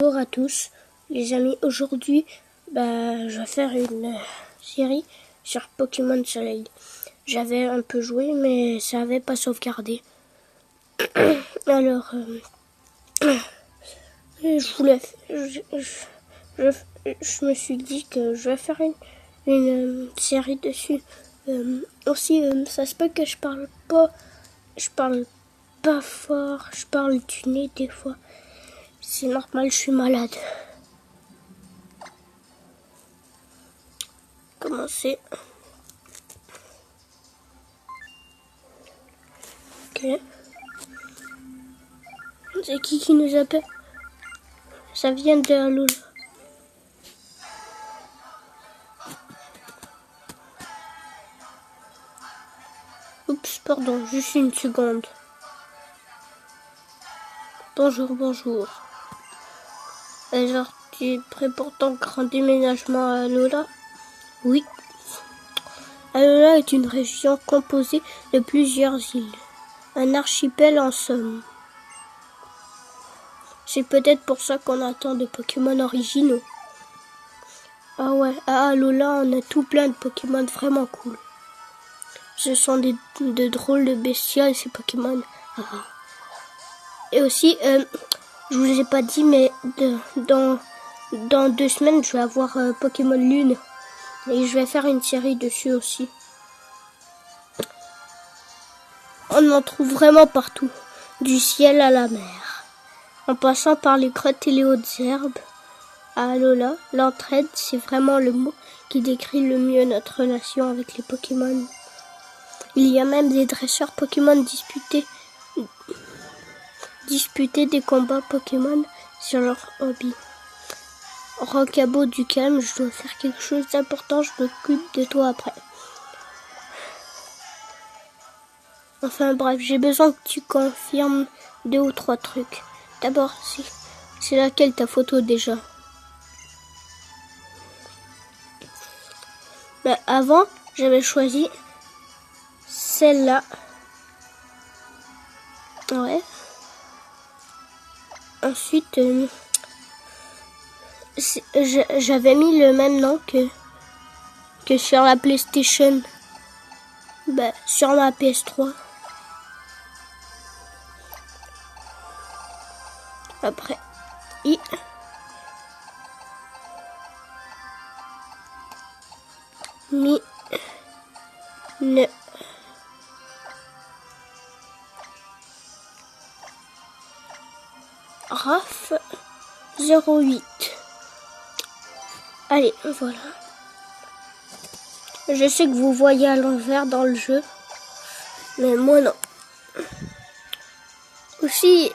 Bonjour à tous les amis, aujourd'hui je vais faire une série sur Pokémon Soleil. J'avais un peu joué mais ça n'avait pas sauvegardé. Alors je me suis dit que je vais faire une série dessus. Aussi ça se peut que je parle pas fort, je parle du nez des fois. C'est normal, je suis malade. Commencer. Ok. C'est qui nous appelle? Ça vient de Alola. Oups, pardon, juste une seconde. Bonjour. Alors, tu es prêt pour ton grand déménagement à Alola? Oui. Alola est une région composée de plusieurs îles. Un archipel en somme. C'est peut-être pour ça qu'on attend de Pokémon originaux. Ah ouais, à Alola, on a tout plein de Pokémon vraiment cool. Ce sont de drôles de bestioles, ces Pokémon. Et aussi, je vous ai pas dit, mais dans 2 semaines, je vais avoir Pokémon Lune. Et je vais faire une série dessus aussi. On en trouve vraiment partout. Du ciel à la mer. En passant par les grottes et les hautes herbes. À Alola, l'entraide, c'est vraiment le mot qui décrit le mieux notre relation avec les Pokémon. Il y a même des dresseurs Pokémon disputer des combats Pokémon sur leur hobby. Rockabo du calme, je dois faire quelque chose d'important, je m'occupe de toi après. Enfin bref, j'ai besoin que tu confirmes 2 ou 3 trucs. D'abord, c'est laquelle ta photo déjà? Avant, j'avais choisi celle-là. Ouais. Ensuite, j'avais mis le même nom que sur la PlayStation. Sur ma PS3. Après, Raf 08. Allez, voilà. Je sais que vous voyez à l'envers dans le jeu, mais moi non. Aussi,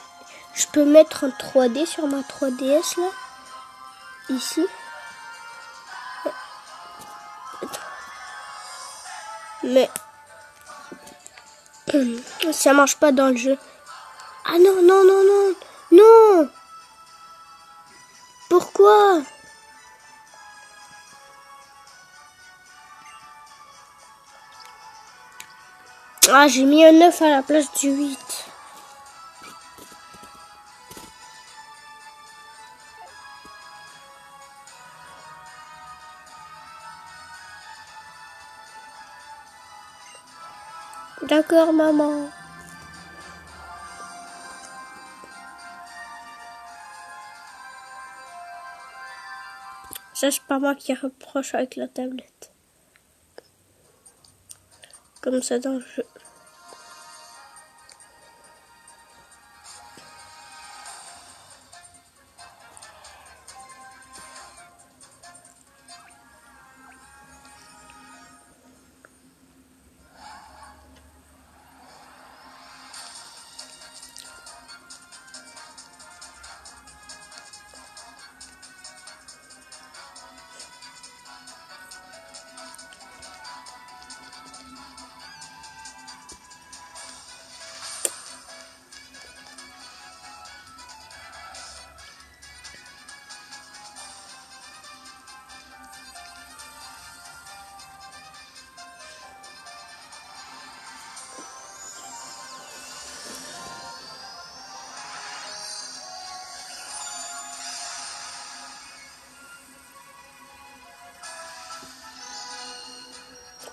je peux mettre un 3D sur ma 3DS là, ici. Mais ça marche pas dans le jeu. Ah non. Pourquoi? Ah, j'ai mis un 9 à la place du 8. D'accord, maman. Ça, c'est pas moi qui reproche avec la tablette. Comme ça dans le jeu.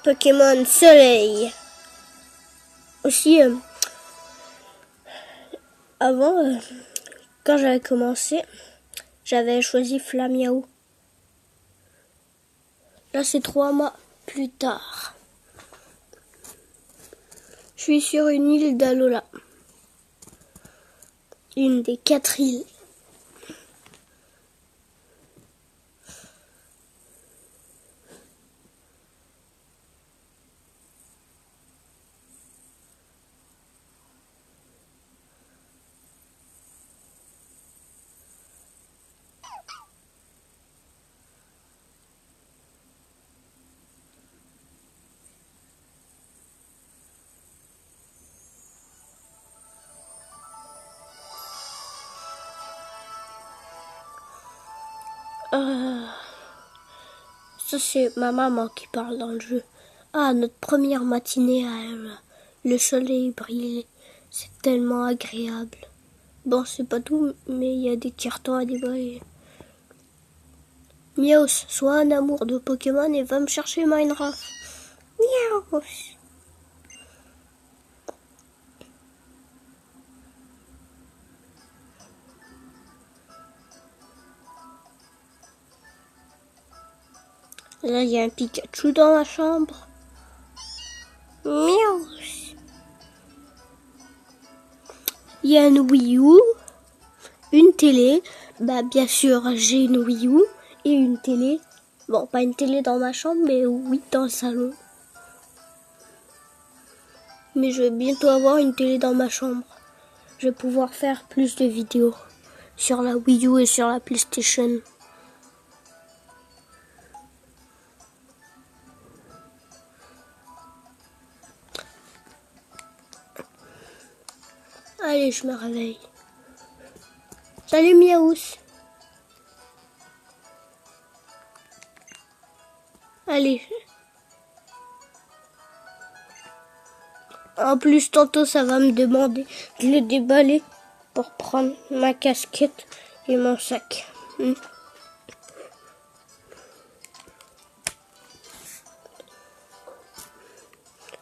Pokémon Soleil. Aussi, avant, quand j'avais commencé, j'avais choisi Flamiaou. Là, c'est 3 mois plus tard. Je suis sur une île d'Alola. Une des 4 îles. Ça, c'est ma maman qui parle dans le jeu. Ah, notre première matinée à elle. Le soleil brille. C'est tellement agréable. Bon, c'est pas tout, mais il y a des cartons à déballer. Miaus, sois un amour de Pokémon et va me chercher Minecraft. Miaus. Là, il y a un Pikachu dans ma chambre. Miaou. Il y a une Wii U, une télé. Bah, bien sûr, j'ai une Wii U et une télé. Bon, pas une télé dans ma chambre, mais oui, dans le salon. Mais je vais bientôt avoir une télé dans ma chambre. Je vais pouvoir faire plus de vidéos sur la Wii U et sur la PlayStation. Allez, je me réveille. Salut Miaous. Allez. En plus, tantôt, ça va me demander de le déballer pour prendre ma casquette et mon sac.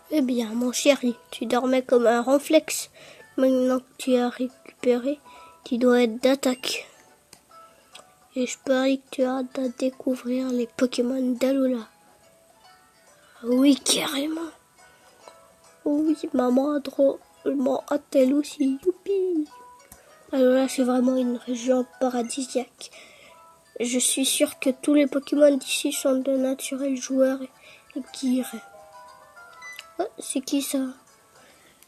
Eh bien, mon chéri, tu dormais comme un renflex. Maintenant que tu as récupéré, tu dois être d'attaque. Et je parie que tu as hâte de découvrir les Pokémon d'Alola. Oui, carrément. Oui, maman a drôlement hâte elle aussi. Youpi. Alola, c'est vraiment une région paradisiaque. Je suis sûre que tous les Pokémon d'ici sont de naturels joueurs et qui iraient. Oh, c'est qui ça?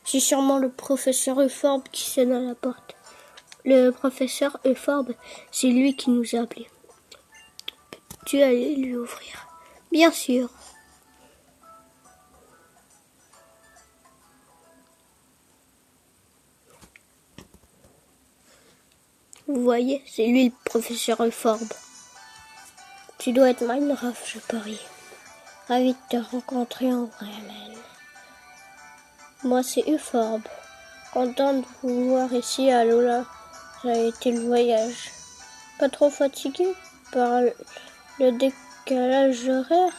C'est sûrement le professeur Euphorbe qui sonne à la porte. Le professeur Euphorbe, c'est lui qui nous a appelés. Peux-tu aller lui ouvrir? Bien sûr. Vous voyez, c'est lui le professeur Euphorbe. Tu dois être Minecraft, je parie. Ravi de te rencontrer en vrai, man. Moi, c'est Euphorbe. Content de vous voir ici à Alola. Ça a été le voyage. Pas trop fatigué par le décalage horaire?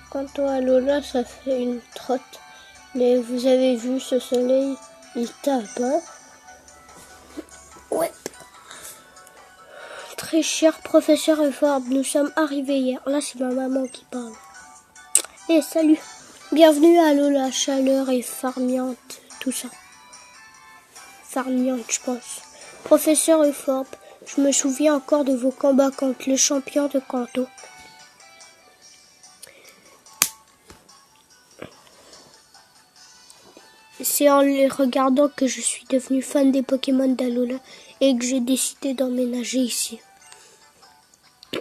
Quant à Alola, ça fait une trotte. Mais vous avez vu ce soleil, il tape, hein? Ouais. Très cher professeur Euphorbe, nous sommes arrivés hier. Là, c'est ma maman qui parle. Eh, salut. Bienvenue à Alola, chaleur et farniente, tout ça. Farniente, je pense. Professeur Euphorbe, je me souviens encore de vos combats contre le champion de Kanto. C'est en les regardant que je suis devenue fan des Pokémon d'Alola et que j'ai décidé d'emménager ici.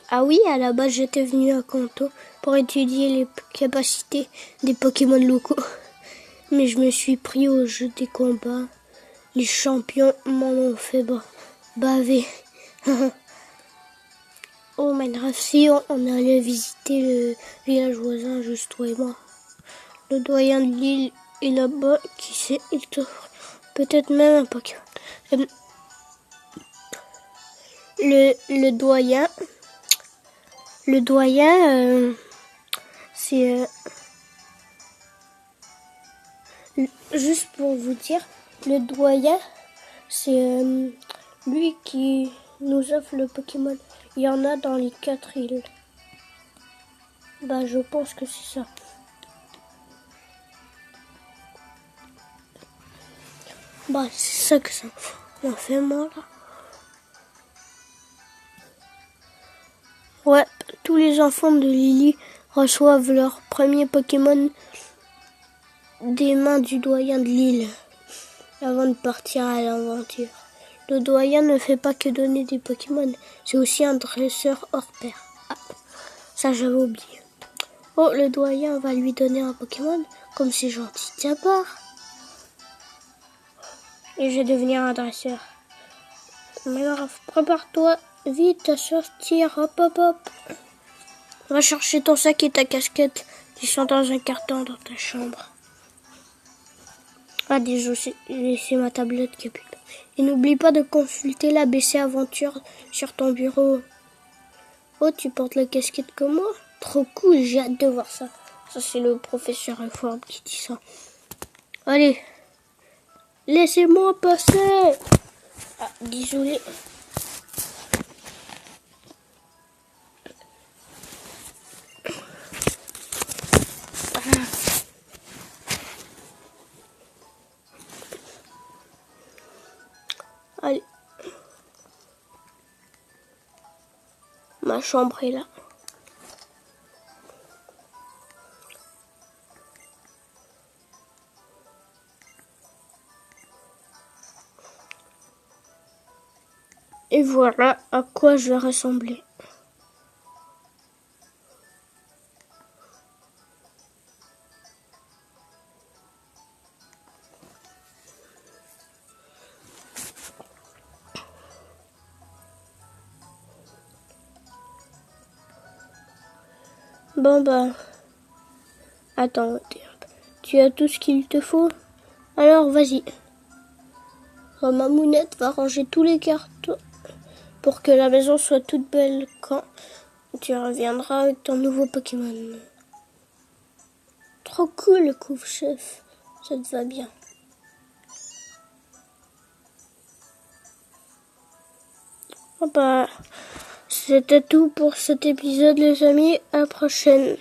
Ah oui, à la base j'étais venue à Kanto pour étudier les capacités des Pokémon locaux. Mais je me suis pris au jeu des combats. Les champions m'en ont fait baver. Oh Minecraft, si on allait visiter le village voisin, juste toi et moi. Le doyen de l'île est là-bas, qui sait, il t'offre peut-être même un Pokémon. Le doyen, c'est juste pour vous dire, le doyen, c'est lui qui nous offre le Pokémon. Il y en a dans les 4 îles. Bah, je pense que c'est ça. Bah, c'est ça que ça m'a fait mal. Ouais, tous les enfants de Lily reçoivent leur premier Pokémon des mains du doyen de l'île avant de partir à l'aventure. Le doyen ne fait pas que donner des Pokémon, c'est aussi un dresseur hors pair. Ah, ça j'avais oublié. Oh, le doyen va lui donner un Pokémon, comme c'est gentil de sa part. Et je vais devenir un dresseur. Mais alors, prépare-toi vite à sortir, hop hop hop. Va chercher ton sac et ta casquette qui sont dans un carton dans ta chambre. Ah, déjà, j'ai laissé ma tablette qui est plus. Et n'oublie pas de consulter l'ABC Aventure sur ton bureau. Oh, tu portes la casquette comme moi? Trop cool, j'ai hâte de voir ça. Ça, c'est le professeur Reforme qui dit ça. Allez, laissez-moi passer. Ah, désolé. Allez. Ma chambre est là. Et voilà à quoi je vais ressembler. Bon bah, attends, tu as tout ce qu'il te faut? Alors vas-y. Oh, ma mounette va ranger tous les cartons pour que la maison soit toute belle quand tu reviendras avec ton nouveau Pokémon. Trop cool le couvre-chef, ça te va bien. Oh bah, c'était tout pour cet épisode les amis, à la prochaine.